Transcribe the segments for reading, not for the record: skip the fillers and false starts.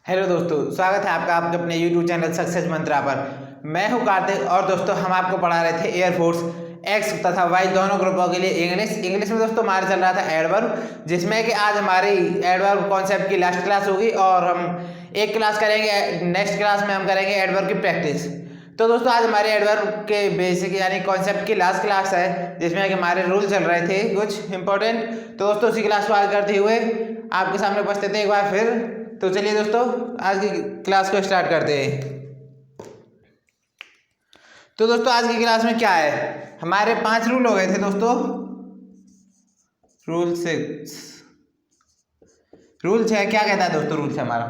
Hello दोस्तों, स्वागत है आपका आपके अपने YouTube चैनल सक्सेस मंत्रा पर। मैं हूं कार्तिक और दोस्तों हम आपको पढ़ा रहे थे एयरफोर्स एक्स तथा वाई दोनों ग्रुपों के लिए इंग्लिश में दोस्तों हमारा चल रहा था एडवर्ब, जिसमें कि आज हमारी एडवर्ब कॉन्सेप्ट की लास्ट क्लास होगी और हम एक क्लास करेंगे। नेक्स्ट क्लास में हम करेंगे एडवर्ब की प्रैक्टिस। तो दोस्तों आज हमारे एडवर्ब के बेसिक यानी कॉन्सेप्ट की लास्ट क्लास है, जिसमें कि हमारे रूल चल रहे थे कुछ इंपॉर्टेंट। तो दोस्तों उसी क्लास को आगे करते हुए आपके सामने उपस्थित है एक बार फिर। तो चलिए दोस्तों आज की क्लास को स्टार्ट करते हैं। तो दोस्तों आज की क्लास में क्या है, हमारे 5 रूल हो गए थे दोस्तों। रूल 6 क्या कहता है दोस्तों? रूल से हमारा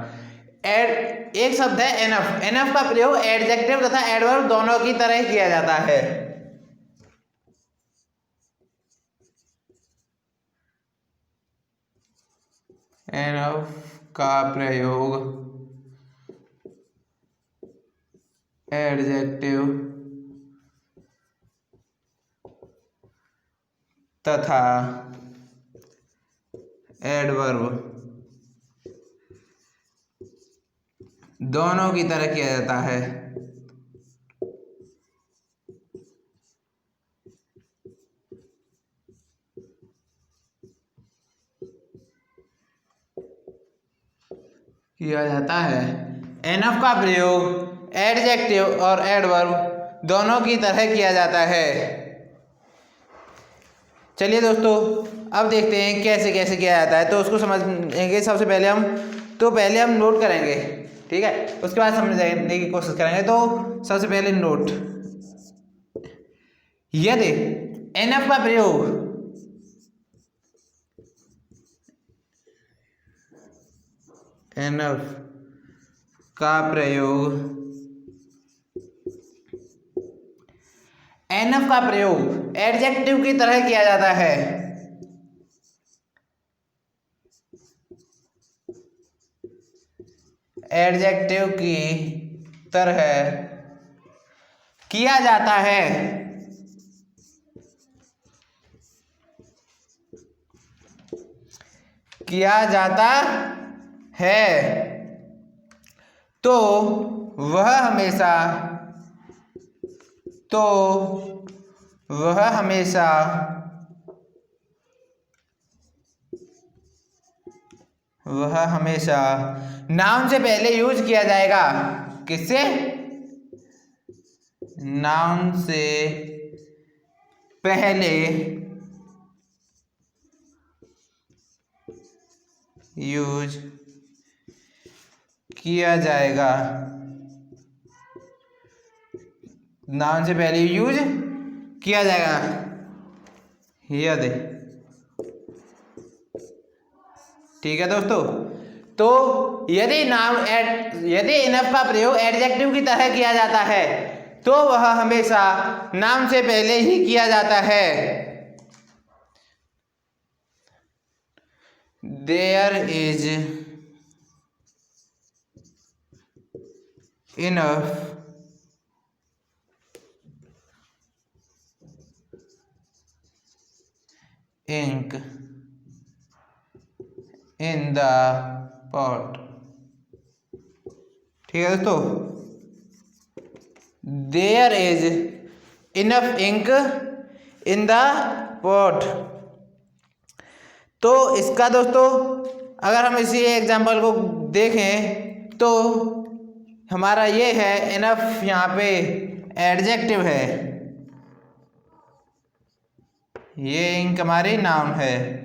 एक शब्द है एनफ। एनफ का प्रयोग एडजेक्टिव तथा एडवर्ब दोनों की तरह किया जाता है। एनफ का प्रयोग एडजेक्टिव तथा एडवर्ब दोनों की तरह किया जाता है। एनफ का प्रयोग एडजेक्टिव और एडवर्ब दोनों की तरह किया जाता है। चलिए दोस्तों अब देखते हैं कैसे कैसे किया जाता है, तो उसको समझेंगे। सबसे पहले हम नोट करेंगे, ठीक है, उसके बाद समझने की कोशिश करेंगे। तो सबसे पहले नोट, यदि एनफ का प्रयोग एनफ का प्रयोग एडजेक्टिव की तरह किया जाता है। एडजेक्टिव की तरह किया जाता है। तो वह हमेशा नाउन से पहले यूज किया जाएगा। किससे? नाउन से पहले यूज किया जाएगा। नाउन से पहले यूज किया जाएगा। यदि, ठीक है दोस्तों, तो यदि एनफ का प्रयोग एडजेक्टिव की तरह किया जाता है तो वह हमेशा नाउन से पहले ही किया जाता है। There is enough ink in the pot. ठीक है दोस्तों, there is enough ink in the pot. तो इसका दोस्तों अगर हम इसी एग्जाम्पल को देखें तो हमारा ये है इनफ, यहाँ पे एडजेक्टिव है, ये इंक हमारी नाउन है।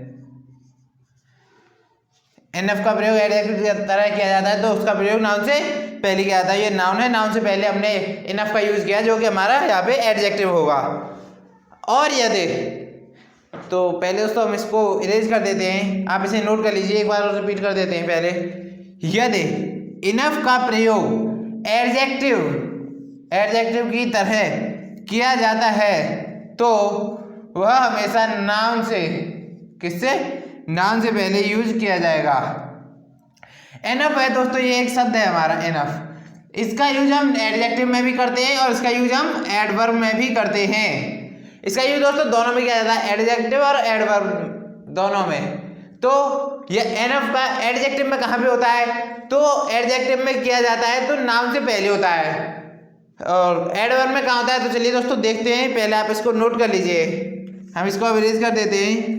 एनफ का प्रयोग एडजेक्टिव की तरह किया जाता है तो उसका प्रयोग नाउन से पहले किया जाता है। ये नाउन है, नाउन से पहले हमने इनफ का यूज किया जो कि हमारा यहाँ पे एडजेक्टिव होगा। और यदि, तो पहले दोस्तों हम इसको इरेज कर देते हैं, आप इसे नोट कर लीजिए, एक बार और रिपीट कर देते हैं पहले। यदि इनफ का प्रयोग एडजेक्टिव की तरह किया जाता है तो वह हमेशा नाउन से, किससे? नाउन से पहले यूज किया जाएगा। एनफ है दोस्तों, ये एक शब्द है हमारा एनफ। इसका यूज हम एडजेक्टिव में भी करते हैं और इसका यूज हम एडवर्ब में भी करते हैं। इसका यूज दोस्तों दोनों में किया जाता है, एडजेक्टिव और एडवर्ब दोनों में। तो ये एनफ का एडजेक्टिव में कहाँ पे होता है, तो एडजेक्टिव में किया जाता है तो नाउन से पहले होता है, और एडवर्ब में कहाँ होता है। तो चलिए दोस्तों देखते हैं, पहले आप इसको नोट कर लीजिए, हम इसको अब इरेज कर देते हैं।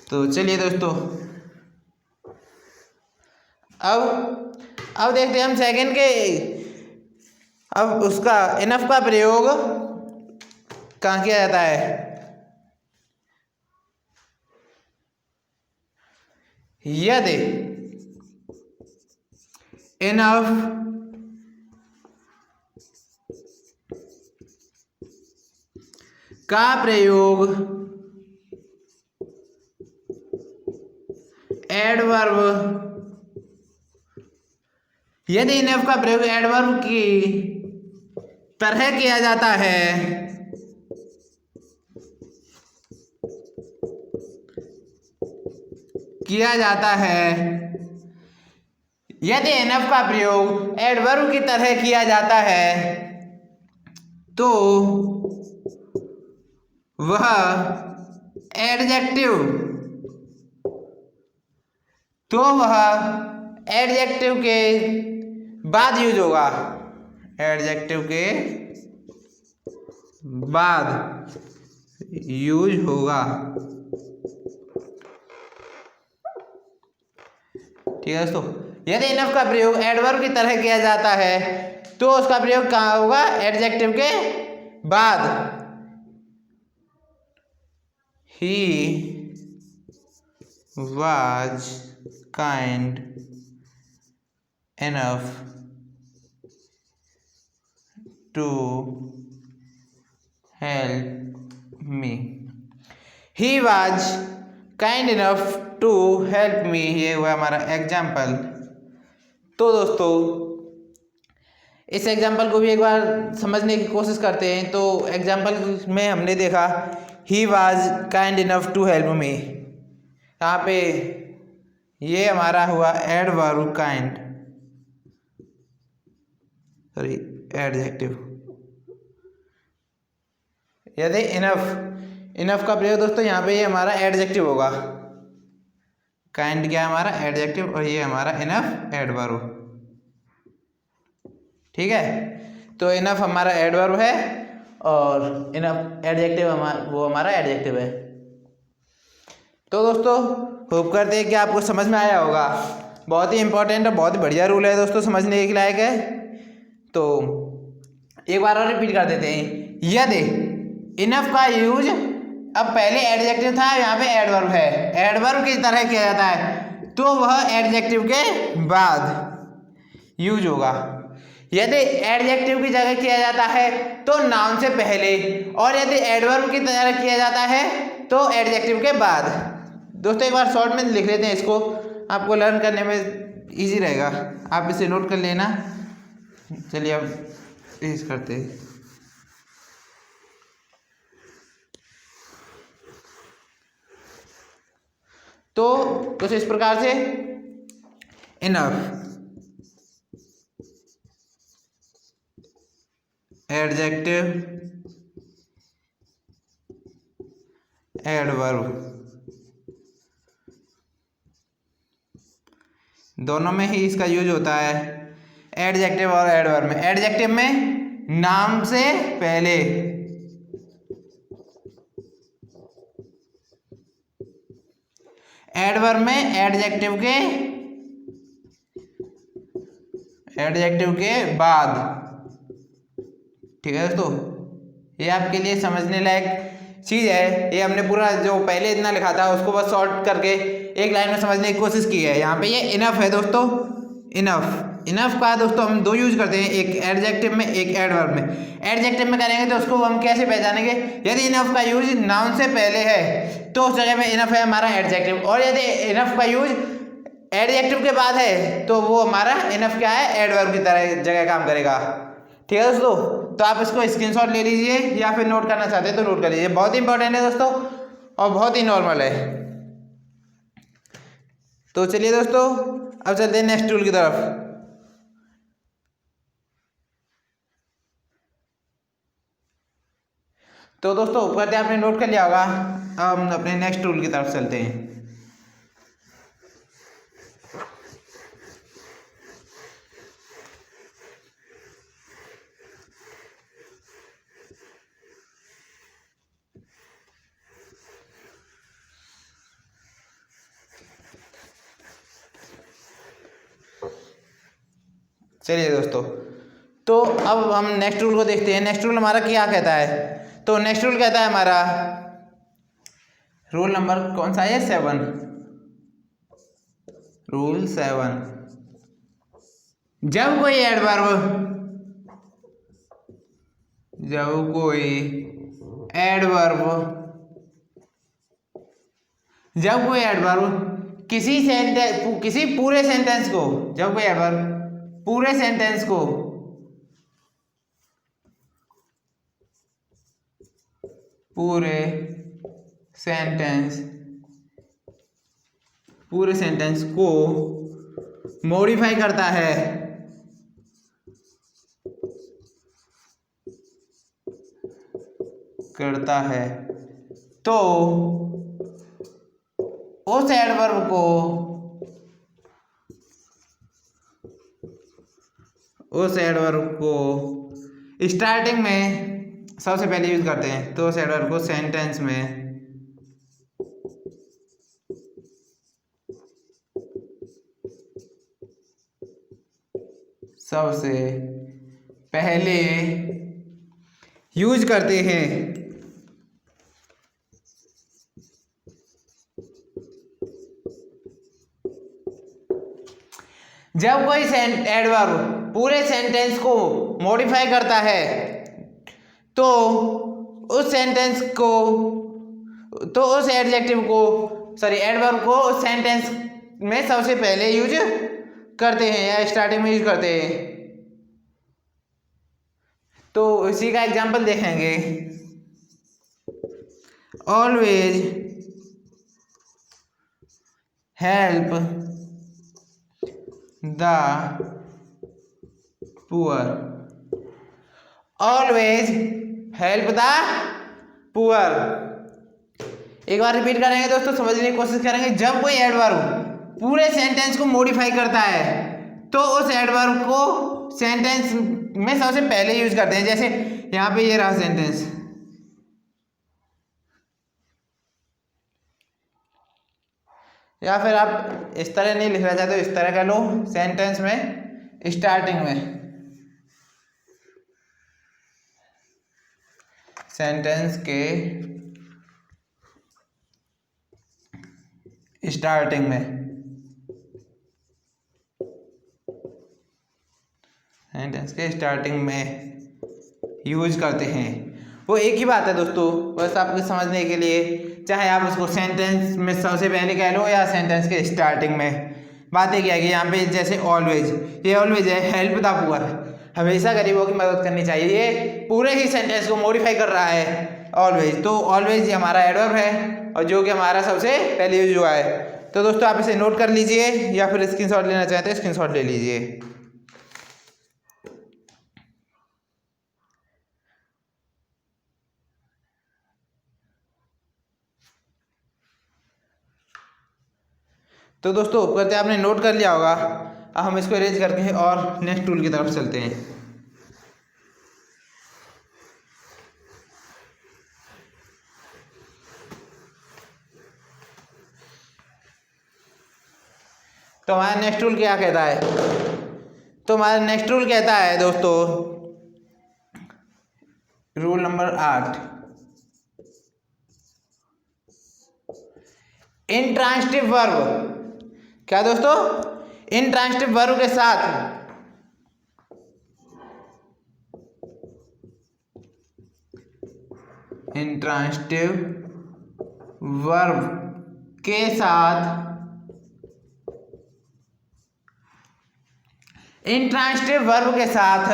तो चलिए दोस्तों अब देखते हैं हम सेकंड के, अब उसका इनफ का प्रयोग कहाँ किया जाता है। यदि इनफ का प्रयोग एडवर्ब, यदि इनफ का प्रयोग एडवर्ब की तरह किया जाता है, यदि इनफ का प्रयोग एडवर्ब की तरह किया जाता है तो वह एडजेक्टिव के बाद यूज होगा, एडजेक्टिव के बाद यूज होगा। ठीक है दोस्तों, यदि इनफ का प्रयोग एडवर्ब की तरह किया जाता है तो उसका प्रयोग कहाँ होगा, एडजेक्टिव के बाद। He was kind enough to help me, he was kind enough to help me, ये हुआ हमारा एग्जाम्पल। तो दोस्तों इस एग्जाम्पल को भी एक बार समझने की कोशिश करते हैं। तो एग्जाम्पल में हमने देखा he was kind enough to help me, यहाँ पे ये हमारा हुआ एडवर्ब काइंड, सॉरी एडजेक्टिव। यदि इनफ का प्रयोग दोस्तों यहाँ पे ये हमारा एडजेक्टिव होगा, काइंड क्या हमारा एडजेक्टिव, और ये हमारा इनफ एडवर्ब। ठीक है, तो इनफ हमारा एडवर्ब है और इनफ एडजेक्टिव हमारा एडजेक्टिव है। तो दोस्तों होप करते हैं कि आपको समझ में आया होगा। बहुत ही इंपॉर्टेंट और बहुत ही बढ़िया रूल है दोस्तों, समझने के लायक है। तो एक बार और रिपीट कर देते हैं, यदि इनफ का यूज, अब पहले एडजेक्टिव था, यहाँ पे एडवर्ब है, एडवर्ब की तरह किया जाता है तो वह एडजेक्टिव के बाद यूज होगा। यदि एडजेक्टिव की जगह किया जाता है तो नाउन से पहले, और यदि एडवर्ब की तरह किया जाता है तो एडजेक्टिव के बाद। दोस्तों एक बार शॉर्ट में लिख लेते हैं इसको, आपको लर्न करने में इजी रहेगा, आप इसे नोट कर लेना। चलिए अब इस करते हैं। तो कुछ इस प्रकार से इनफ एडजेक्टिव एडवर्ब दोनों में ही इसका यूज होता है, एडजेक्टिव और एडवर्ब में। एडजेक्टिव में नाम से पहले, एडवर्ब में एडजेक्टिव के बाद। ठीक है दोस्तों, ये आपके लिए समझने लायक चीज़ है। ये हमने पूरा जो पहले इतना लिखा था उसको बस शॉर्ट करके एक लाइन में समझने की कोशिश की है। यहाँ पे ये इनफ है दोस्तों, इनफ का दोस्तों हम दो यूज करते हैं, एक एडजेक्टिव में एक एडवर्ब में। एडजेक्टिव में करेंगे तो उसको हम कैसे पहचानेंगे, यदि इनफ का यूज नाउन से पहले है तो उस जगह में इनफ है हमारा एडजेक्टिव, और यदि इनफ का यूज एडजेक्टिव के बाद है तो वो हमारा इनफ क्या है, एडवर्ब की तरह जगह काम करेगा। ठीक है दोस्तों, तो आप इसको स्क्रीनशॉट ले लीजिए या फिर नोट करना चाहते हैं तो नोट कर लीजिए, बहुत ही इंपॉर्टेंट है दोस्तों और बहुत ही नॉर्मल है। तो चलिए दोस्तों अब चलते हैं नेक्स्ट टूल की तरफ। तो दोस्तों ऊपर आपने नोट कर लिया होगा। अब हम अपने नेक्स्ट रूल की तरफ चलते हैं। चलिए दोस्तों, तो अब हम नेक्स्ट रूल को देखते हैं। नेक्स्ट रूल हमारा क्या कहता है? तो नेक्स्ट रूल कहता है हमारा, रूल नंबर कौन सा है? 7। रूल 7, जब कोई एडवर्ब किसी पूरे सेंटेंस को, जब कोई एडवर्ब पूरे सेंटेंस को मॉडिफाई करता है, तो उस एडवर्ब को स्टार्टिंग में सबसे पहले यूज करते हैं। तो उस एडवर्ब को सेंटेंस में सबसे पहले यूज करते हैं। जब कोई एडवर्ब पूरे सेंटेंस को मॉडिफाई करता है, तो उस एडवर्ब को उस सेंटेंस में सबसे पहले यूज करते हैं या स्टार्टिंग में यूज करते हैं। तो इसी का एग्जांपल देखेंगे। Always help the poor. Always help the poor. एक बार रिपीट करेंगे दोस्तों, समझने की कोशिश करेंगे। जब कोई एडवर्ब पूरे सेंटेंस को मॉडिफाई करता है, तो उस एडवर्ब को सेंटेंस में सबसे पहले यूज करते हैं। जैसे यहाँ पे ये रहा सेंटेंस, या फिर आप इस तरह नहीं लिखना चाहते तो इस तरह का लो, सेंटेंस में स्टार्टिंग में, सेंटेंस के स्टार्टिंग में, सेंटेंस के स्टार्टिंग में यूज करते हैं। वो एक ही बात है दोस्तों, बस आपको समझने के लिए, चाहे आप उसको सेंटेंस में सबसे पहले कह लो या सेंटेंस के स्टार्टिंग में। बात एक है कि यहाँ पे जैसे ऑलवेज, ये ऑलवेज है हेल्प द पुअर, हमेशा गरीबों की मदद करनी चाहिए। ये पूरे ही सेंटेंस को मॉडिफाई कर रहा है ऑलवेज। तो ऑलवेज हमारा एडवर्ब है और जो कि हमारा सबसे पहले यूज हुआ है। तो दोस्तों आप इसे नोट कर लीजिए, या फिर स्क्रीनशॉट लेना चाहते हैं स्क्रीनशॉट ले लीजिए। तो दोस्तों करते आपने नोट कर लिया होगा। अब हम इसको अरेंज करके और नेक्स्ट टूल की तरफ चलते हैं। तो हमारा नेक्स्ट रूल क्या कहता है? तो हमारा नेक्स्ट रूल कहता है दोस्तों, रूल नंबर 8, इंट्रांसिटिव वर्ब। क्या दोस्तों? इंट्रांसिटिव वर्ब के साथ इंट्रांसिटिव वर्ब के साथ इंट्रांसिटिव वर्ब के साथ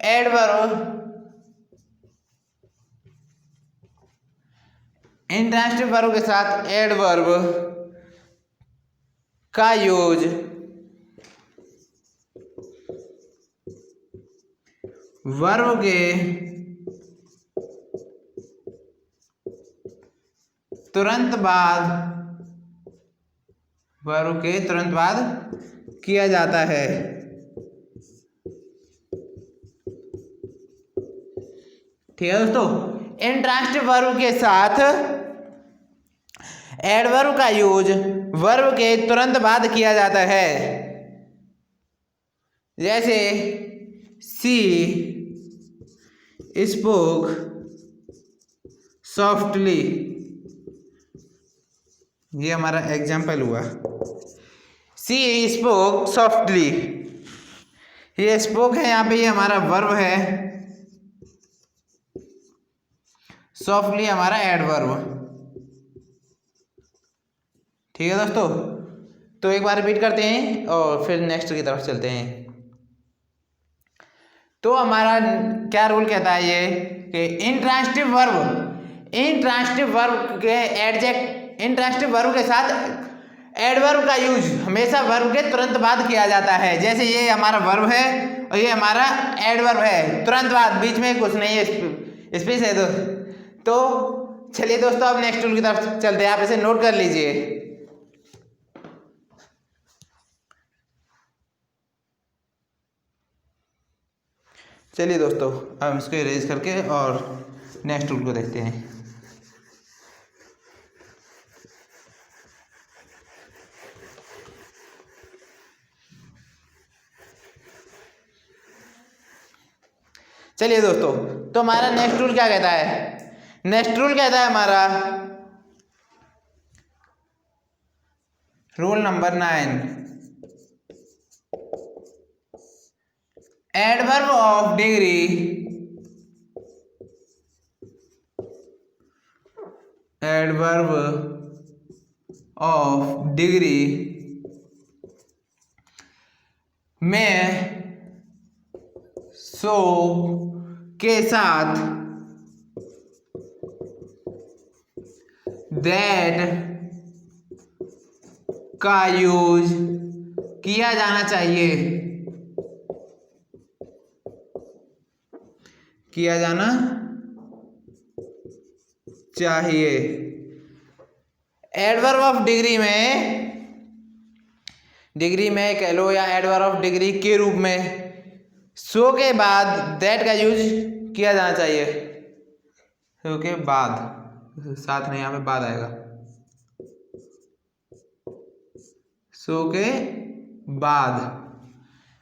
एडवर्ब, इंट्रांसिटिव वर्ब के साथ एडवर्ब का यूज वर्ब के तुरंत बाद, वर्ब के तुरंत बाद किया जाता है। ठीक है दोस्तों, इंट्रांसिटिव वर्ब के साथ एडवर्ब का यूज वर्ब के तुरंत बाद किया जाता है। जैसे सी स्पोक सॉफ्टली, ये हमारा एग्जाम्पल हुआ। सी स्पोक सॉफ्टली, ये स्पोक है यहाँ पे, ये हमारा वर्ब है, सॉफ्टली हमारा एडवर्ब। ठीक है दोस्तों, तो एक बार रिपीट करते हैं और फिर नेक्स्ट की तरफ चलते हैं। तो हमारा क्या रूल कहता है ये कि इंट्रांसिटिव वर्ब के इंट्रांसिटिव वर्ब के साथ एडवर्ब का यूज हमेशा वर्ब के तुरंत बाद किया जाता है। जैसे ये हमारा वर्ब है और ये हमारा एडवर्ब है, तुरंत बाद, बीच में कुछ नहीं है, स्पेस है। तो चलिए दोस्तों, अब नेक्स्ट रूल की तरफ चलते हैं, आप इसे नोट कर लीजिए। चलिए दोस्तों, हम इसको इरेज करके और नेक्स्ट रूल को देखते हैं। चलिए दोस्तों, तो हमारा नेक्स्ट रूल क्या कहता है? नेक्स्ट रूल कहता है हमारा rule number 9, adverb of degree, adverb of degree में सो के साथ दैट का यूज किया जाना चाहिए, किया जाना चाहिए। एडवर्ब ऑफ डिग्री में कह लो, या एडवर्ब ऑफ डिग्री के रूप में सो के बाद दैट का यूज किया जाना चाहिए। सो के बाद, साथ में यहाँ पे बाद आएगा, सो के बाद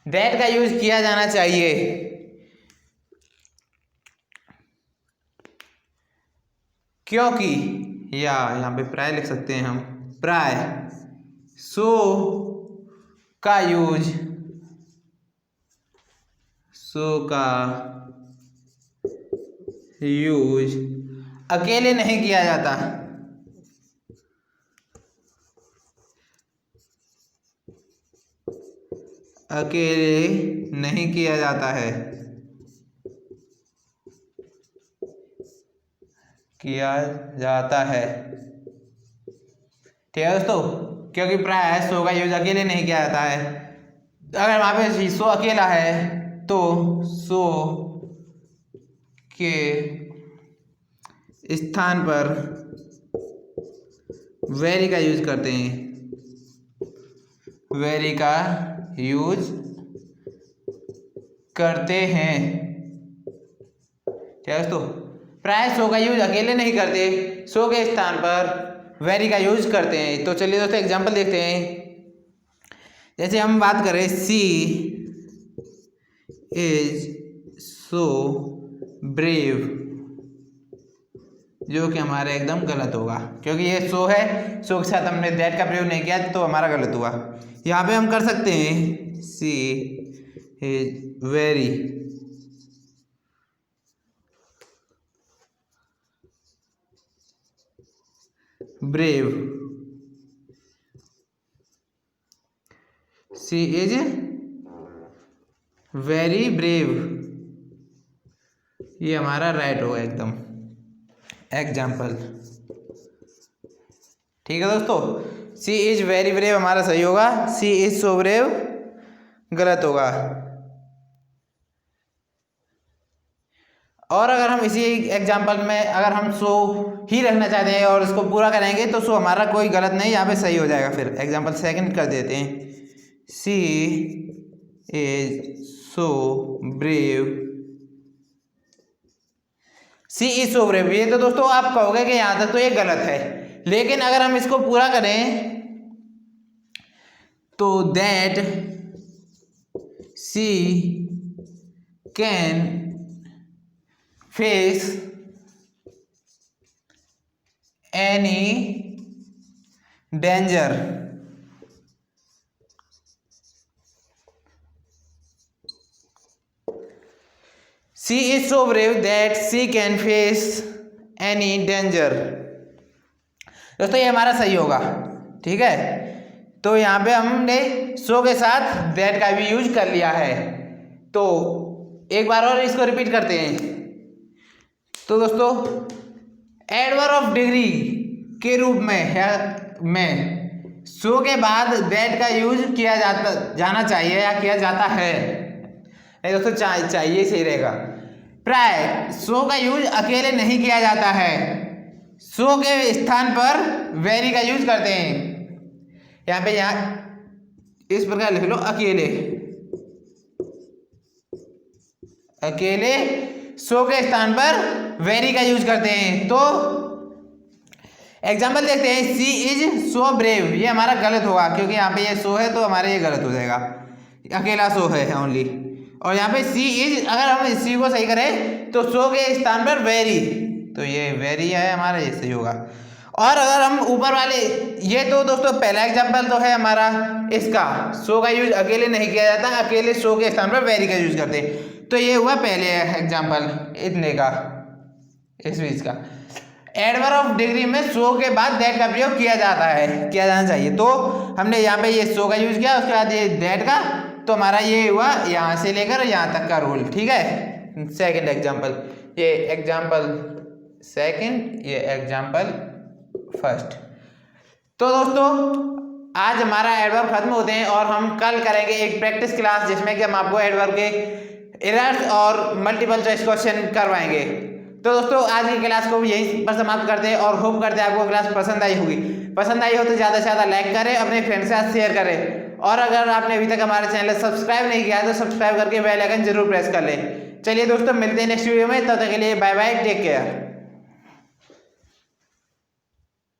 दैट का यूज किया जाना चाहिए। क्योंकि, या यहाँ पे प्राय लिख सकते हैं हम, प्राय सो का यूज, सो का यूज अकेले नहीं किया जाता, अकेले नहीं किया जाता है, किया जाता है। ठीक है दोस्तों, क्योंकि प्राय सो का यूज अकेले नहीं किया जाता है। अगर वहाँ पे सो अकेला है तो सो के स्थान पर वेरी का यूज करते हैं, वेरी का यूज करते हैं। क्या दोस्तों, प्राय सो का यूज अकेले नहीं करते, सो के स्थान पर वेरी का यूज करते हैं। तो चलिए दोस्तों एग्जांपल देखते हैं। जैसे हम बात करें सी इज सो ब्रेव, जो कि हमारा एकदम गलत होगा, क्योंकि ये सो है, सो के साथ हमने दैट का प्रयोग नहीं किया तो हमारा गलत हुआ। यहाँ पे हम कर सकते हैं she is very brave, she is very brave, ये हमारा राइट होगा एकदम एग्जाम्पल। ठीक है दोस्तों, सी इज वेरी ब्रेव हमारा सही होगा, सी इज सो ब्रेव गलत होगा। और अगर हम इसी एग्जाम्पल में अगर हम सो ही रखना चाहते हैं और इसको पूरा करेंगे तो सो हमारा कोई गलत नहीं, यहाँ पे सही हो जाएगा। फिर एग्जाम्पल सेकंड कर देते हैं, she is so brave, she is so brave. ये तो दोस्तों आप कहोगे कि यहाँ तक तो ये गलत है, लेकिन अगर हम इसको पूरा करें तो that she can face any danger, she is so brave that she can face any danger. दोस्तों ये हमारा सही होगा, ठीक है। तो यहाँ पे हमने सो के साथ दैट का भी यूज कर लिया है। तो एक बार और इसको रिपीट करते हैं। तो दोस्तों एडवर्ब ऑफ डिग्री के रूप में सो के बाद दैट का यूज किया जाना चाहिए या किया जाता है। नहीं दोस्तों चाहिए सही रहेगा। प्राय सो का यूज अकेले नहीं किया जाता है, सो के स्थान पर वेरी का यूज करते हैं। यहाँ पे इस प्रकार लिख लो, अकेले, अकेले सो के स्थान पर वेरी का यूज करते हैं। तो एग्जाम्पल देखते हैं, सी इज सो ब्रेव, ये हमारा गलत होगा क्योंकि यहाँ पे ये सो है तो हमारे ये गलत हो जाएगा, अकेला सो है ओनली। और यहाँ पे सी इज, अगर हम सी को सही करें तो सो के स्थान पर वेरी, तो ये वेरी है हमारा, ये सही होगा। और अगर हम ऊपर वाले, ये तो दोस्तों पहला एग्जाम्पल तो है हमारा इसका, सो का यूज अकेले नहीं किया जाता, अकेले सो के स्थान पर वेरी का यूज करते हैं। तो ये हुआ पहले एग्जाम्पल इतने का, इस बीच का। एडवर्ब ऑफ डिग्री में सो के बाद दैट का प्रयोग किया जाता है, किया जाना चाहिए। तो हमने यहाँ पे ये सो का यूज किया, उसके बाद ये दैट का, तो हमारा ये हुआ यहाँ से लेकर यहाँ तक का रूल, ठीक है। सेकंड एग्जाम्पल, ये एग्जाम्पल सेकंड, ये एग्जाम्पल फर्स्ट। तो दोस्तों आज हमारा एडवर्ब खत्म होते हैं और हम कल करेंगे एक प्रैक्टिस क्लास जिसमें कि हम आपको एडवर्ब के एरर्स और मल्टीपल चॉइस क्वेश्चन करवाएंगे। तो दोस्तों आज की क्लास को यहीं पर समाप्त करते हैं और होप करते हैं आपको क्लास पसंद आई होगी। पसंद आई हो तो ज़्यादा से ज़्यादा लाइक करें, अपने फ्रेंड्स के साथ शेयर करें, और अगर आपने अभी तक हमारे चैनल सब्सक्राइब नहीं किया तो सब्सक्राइब करके बेल आइकन जरूर प्रेस कर लें। चलिए दोस्तों मिलते हैं नेक्स्ट वीडियो में, तब तक के लिए बाय बाय, टेक केयर।